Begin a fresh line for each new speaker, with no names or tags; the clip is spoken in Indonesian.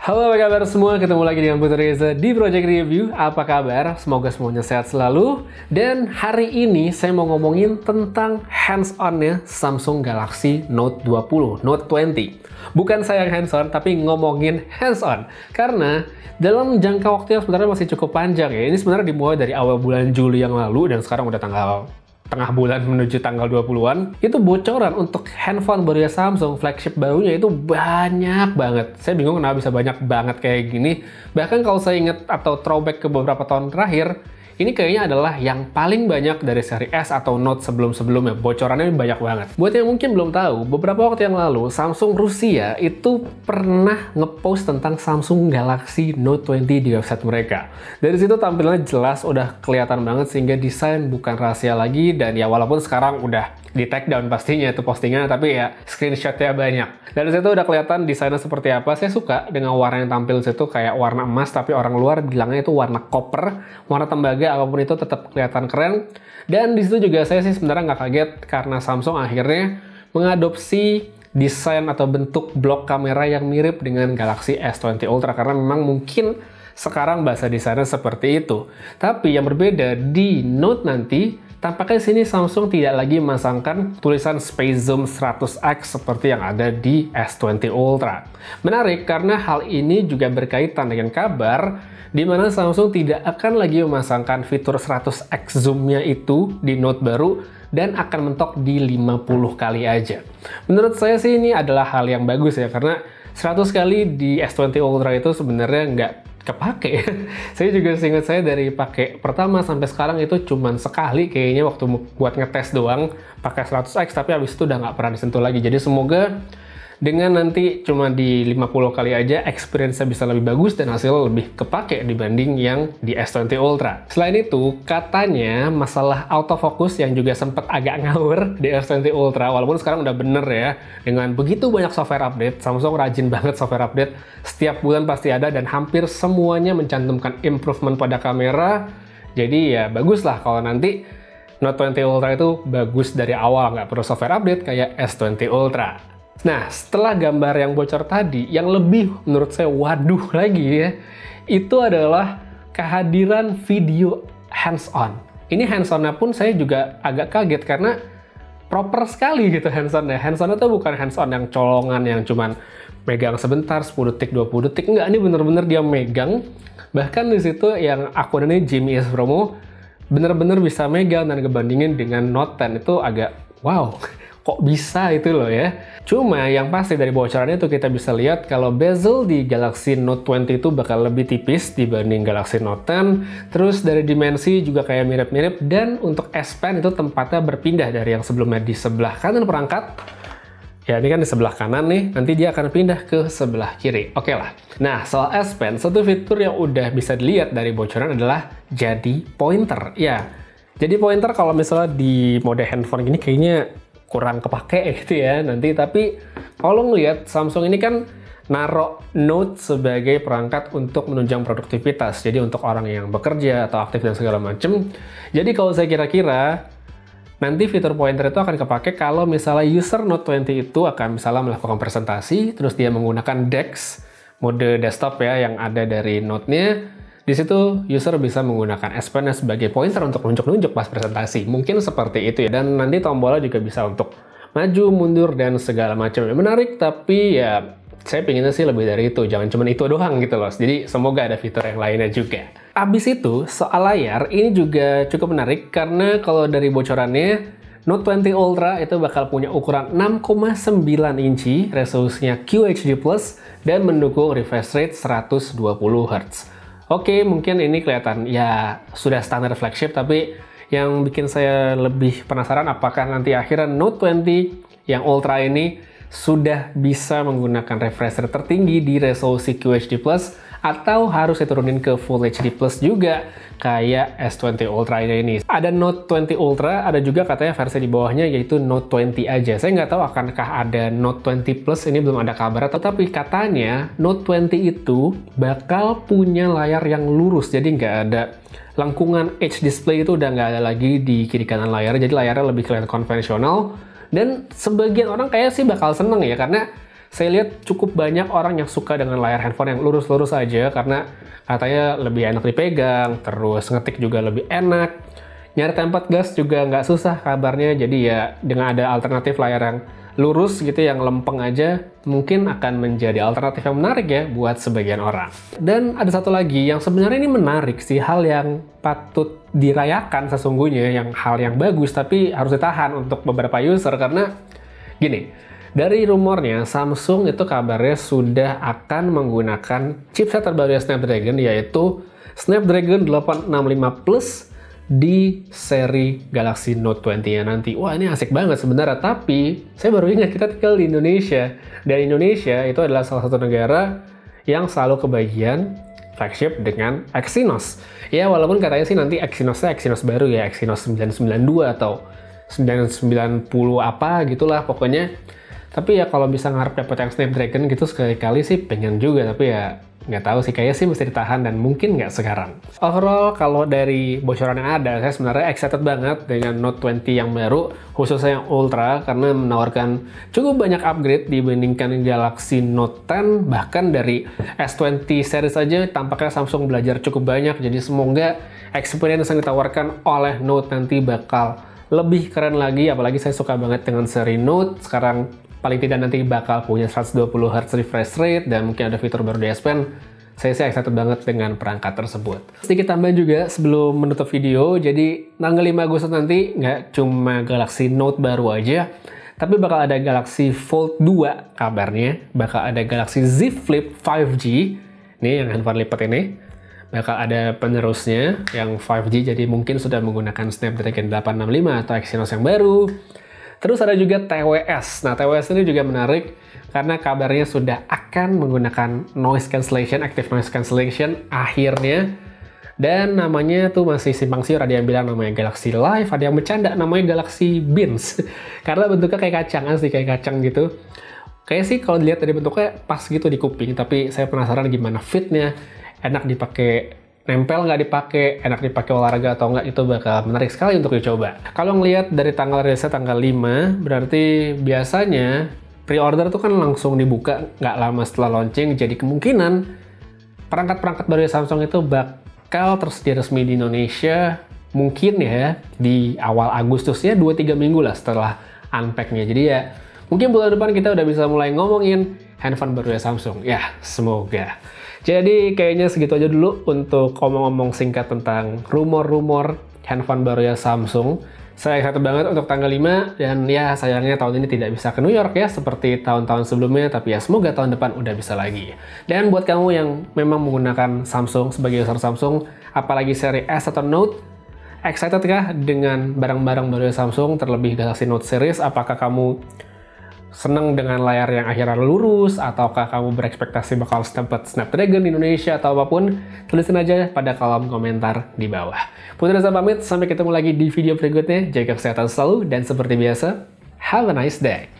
Halo, apa kabar semua? Ketemu lagi dengan Putra Reza di Project Review. Apa kabar? Semoga semuanya sehat selalu. Dan hari ini saya mau ngomongin tentang hands-on-nya Samsung Galaxy Note 20, Note 20. Bukan saya yang hands-on, tapi ngomongin hands-on. Karena dalam jangka waktu yang sebenarnya masih cukup panjang ya. Ini sebenarnya dimulai dari awal bulan Juli yang lalu dan sekarang udah tanggal tengah bulan menuju tanggal 20-an, itu bocoran untuk handphone barunya Samsung, flagship barunya itu banyak banget. Saya bingung kenapa bisa banyak banget kayak gini. Bahkan kalau saya ingat atau throwback ke beberapa tahun terakhir, ini kayaknya adalah yang paling banyak dari seri S atau Note sebelum-sebelumnya. Bocorannya banyak banget. Buat yang mungkin belum tahu, beberapa waktu yang lalu, Samsung Rusia itu pernah ngepost tentang Samsung Galaxy Note 20 di website mereka. Dari situ tampilannya jelas, udah kelihatan banget, sehingga desain bukan rahasia lagi, dan ya walaupun sekarang udah di take down pastinya itu postingannya, tapi ya screenshotnya banyak. Dari situ udah kelihatan desainnya seperti apa. Saya suka dengan warna yang tampil di situ kayak warna emas, tapi orang luar bilangnya itu warna copper, warna tembaga, apapun itu tetap kelihatan keren. Dan di situ juga saya sih sebenarnya nggak kaget karena Samsung akhirnya mengadopsi desain atau bentuk blok kamera yang mirip dengan Galaxy S20 Ultra, karena memang mungkin sekarang bahasa desainnya seperti itu. Tapi yang berbeda di Note nanti, tampaknya sini Samsung tidak lagi memasangkan tulisan Space Zoom 100x seperti yang ada di S20 Ultra. Menarik karena hal ini juga berkaitan dengan kabar di mana Samsung tidak akan lagi memasangkan fitur 100x zoom-nya itu di Note baru dan akan mentok di 50 kali aja. Menurut saya sih ini adalah hal yang bagus ya, karena 100 kali di S20 Ultra itu sebenarnya nggak kepake. Saya juga seingat saya dari pakai pertama sampai sekarang itu cuman sekali kayaknya waktu buat ngetes doang pakai 100x, tapi habis itu udah nggak pernah disentuh lagi. Jadi semoga dengan nanti cuma di 50 kali aja experience-nya bisa lebih bagus dan hasil lebih kepake dibanding yang di S20 Ultra. Selain itu, katanya masalah autofocus yang juga sempat agak ngawur di S20 Ultra, walaupun sekarang udah bener ya, dengan begitu banyak software update, Samsung rajin banget software update, setiap bulan pasti ada dan hampir semuanya mencantumkan improvement pada kamera. Jadi ya bagus lah kalau nanti Note 20 Ultra itu bagus dari awal, nggak perlu software update kayak S20 Ultra. Nah, setelah gambar yang bocor tadi, yang lebih menurut saya waduh lagi ya, itu adalah kehadiran video hands-on. Ini hands-on-nya pun saya juga agak kaget karena proper sekali gitu hands-on-nya. Hands-on itu bukan hands-on yang colongan yang cuman megang sebentar, 10 detik, 20 detik. Enggak, ini bener-bener dia megang. Bahkan di situ yang akunnya Jimmy S. Promo bener-bener bisa megang dan ngebandingin dengan Note 10 itu agak wow. Kok bisa itu loh ya. Cuma yang pasti dari bocorannya itu kita bisa lihat kalau bezel di Galaxy Note 20 itu bakal lebih tipis dibanding Galaxy Note 10. Terus dari dimensi juga kayak mirip-mirip, dan untuk S Pen itu tempatnya berpindah dari yang sebelumnya di sebelah kanan perangkat. Ya ini kan di sebelah kanan nih, nanti dia akan pindah ke sebelah kiri. Oke lah. Nah, soal S Pen, satu fitur yang udah bisa dilihat dari bocoran adalah jadi pointer. Ya, jadi pointer kalau misalnya di mode handphone gini kayaknya kurang kepake gitu ya nanti, tapi kalau ngelihat Samsung ini kan naruh Note sebagai perangkat untuk menunjang produktivitas, jadi untuk orang yang bekerja atau aktif dan segala macem. Jadi kalau saya kira-kira nanti fitur pointer itu akan kepake kalau misalnya user Note 20 itu akan misalnya melakukan presentasi, terus dia menggunakan DeX, mode desktop ya yang ada dari Note-nya. Di situ user bisa menggunakan S Pen sebagai pointer untuk nunjuk-nunjuk pas presentasi. Mungkin seperti itu ya. Dan nanti tombolnya juga bisa untuk maju, mundur, dan segala macam. Menarik, tapi ya saya pinginnya sih lebih dari itu. Jangan cuma itu doang gitu loh. Jadi semoga ada fitur yang lainnya juga. Abis itu, soal layar, ini juga cukup menarik. Karena kalau dari bocorannya, Note 20 Ultra itu bakal punya ukuran 6,9 inci, resolusinya QHD+, dan mendukung refresh rate 120 Hz. Oke, mungkin ini kelihatan ya sudah standar flagship, tapi yang bikin saya lebih penasaran apakah nanti akhirnya Note 20 yang Ultra ini sudah bisa menggunakan refresh rate tertinggi di resolusi QHD+, atau harus diturunin ke Full HD Plus juga kayak S20 Ultra ini. Ada Note 20 Ultra, ada juga katanya versi di bawahnya yaitu Note 20 aja. Saya nggak tahu akankah ada Note 20 Plus, ini belum ada kabar, tetapi katanya Note 20 itu bakal punya layar yang lurus, jadi nggak ada lengkungan Edge display, itu udah nggak ada lagi di kiri kanan layar, jadi layarnya lebih kelihatan konvensional. Dan sebagian orang kayak sih bakal seneng ya, karena Saya lihat cukup banyak orang yang suka dengan layar handphone yang lurus-lurus aja karena katanya lebih enak dipegang, terus ngetik juga lebih enak, nyari tempat gas juga nggak susah kabarnya. Jadi ya dengan ada alternatif layar yang lurus gitu, yang lempeng aja, mungkin akan menjadi alternatif yang menarik ya buat sebagian orang. Dan ada satu lagi yang sebenarnya ini menarik sih, hal yang patut dirayakan sesungguhnya, hal yang bagus tapi harus ditahan untuk beberapa user karena gini. Dari rumornya, Samsung itu kabarnya sudah akan menggunakan chipset terbaru Snapdragon, yaitu Snapdragon 865 Plus di seri Galaxy Note 20-nya nanti. Wah, ini asik banget sebenarnya, tapi saya baru ingat kita tinggal di Indonesia. Dan Indonesia itu adalah salah satu negara yang selalu kebagian flagship dengan Exynos. Ya, walaupun katanya sih nanti Exynosnya Exynos baru ya, Exynos 992 atau 990 apa gitulah pokoknya. Tapi ya kalau bisa ngarep dapet yang Snapdragon gitu sekali-kali sih pengen juga, tapi ya nggak tahu sih, kayaknya sih mesti ditahan dan mungkin nggak sekarang. Overall, kalau dari bocoran yang ada, saya sebenarnya excited banget dengan Note 20 yang baru, khususnya yang Ultra, karena menawarkan cukup banyak upgrade dibandingkan Galaxy Note 10, bahkan dari S20 series aja tampaknya Samsung belajar cukup banyak, jadi semoga experience yang ditawarkan oleh Note nanti bakal lebih keren lagi, apalagi saya suka banget dengan seri Note, sekarang paling tidak nanti bakal punya 120 Hz refresh rate dan mungkin ada fitur baru di S Pen. Saya sih excited banget dengan perangkat tersebut. Sedikit tambahan juga sebelum menutup video, jadi tanggal 5 Agustus nanti nggak cuma Galaxy Note baru aja, tapi bakal ada Galaxy Fold 2 kabarnya, bakal ada Galaxy Z Flip 5G, nih yang handphone lipat ini, bakal ada penerusnya yang 5G, jadi mungkin sudah menggunakan Snapdragon 865 atau Exynos yang baru. Terus ada juga TWS. Nah, TWS ini juga menarik karena kabarnya sudah akan menggunakan noise cancellation, active noise cancellation akhirnya. Dan namanya tuh masih simpang siur, ada yang bilang namanya Galaxy Live, ada yang bercanda namanya Galaxy Beans. Karena bentuknya kayak kacang, asli kayak kacang gitu. Kayak sih kalau dilihat dari bentuknya pas gitu di kuping, tapi saya penasaran gimana fitnya, enak dipakai nempel nggak dipakai, enak dipakai olahraga atau nggak, itu bakal menarik sekali untuk dicoba. Kalau ngelihat dari tanggal rilisnya tanggal 5, berarti biasanya pre-order tuh kan langsung dibuka nggak lama setelah launching, jadi kemungkinan perangkat-perangkat baru Samsung itu bakal tersedia resmi di Indonesia mungkin ya di awal Agustus ya, 2-3 minggu lah setelah unpack-nya. Jadi ya mungkin bulan depan kita udah bisa mulai ngomongin handphone baru Samsung. Ya, semoga. Jadi kayaknya segitu aja dulu untuk omong-omong singkat tentang rumor-rumor handphone baru Samsung. Saya excited banget untuk tanggal 5, dan ya sayangnya tahun ini tidak bisa ke New York ya seperti tahun-tahun sebelumnya, tapi ya semoga tahun depan udah bisa lagi. Dan buat kamu yang memang menggunakan Samsung sebagai user Samsung, apalagi seri S atau Note, excited kah dengan barang-barang baru Samsung, terlebih Galaxy Note series? Apakah kamu seneng dengan layar yang akhirnya lurus, ataukah kamu berekspektasi bakal dapat Snapdragon di Indonesia atau apapun? Tulisin aja pada kolom komentar di bawah. Putri Reza pamit, sampai ketemu lagi di video berikutnya. Jaga kesehatan selalu, dan seperti biasa, have a nice day.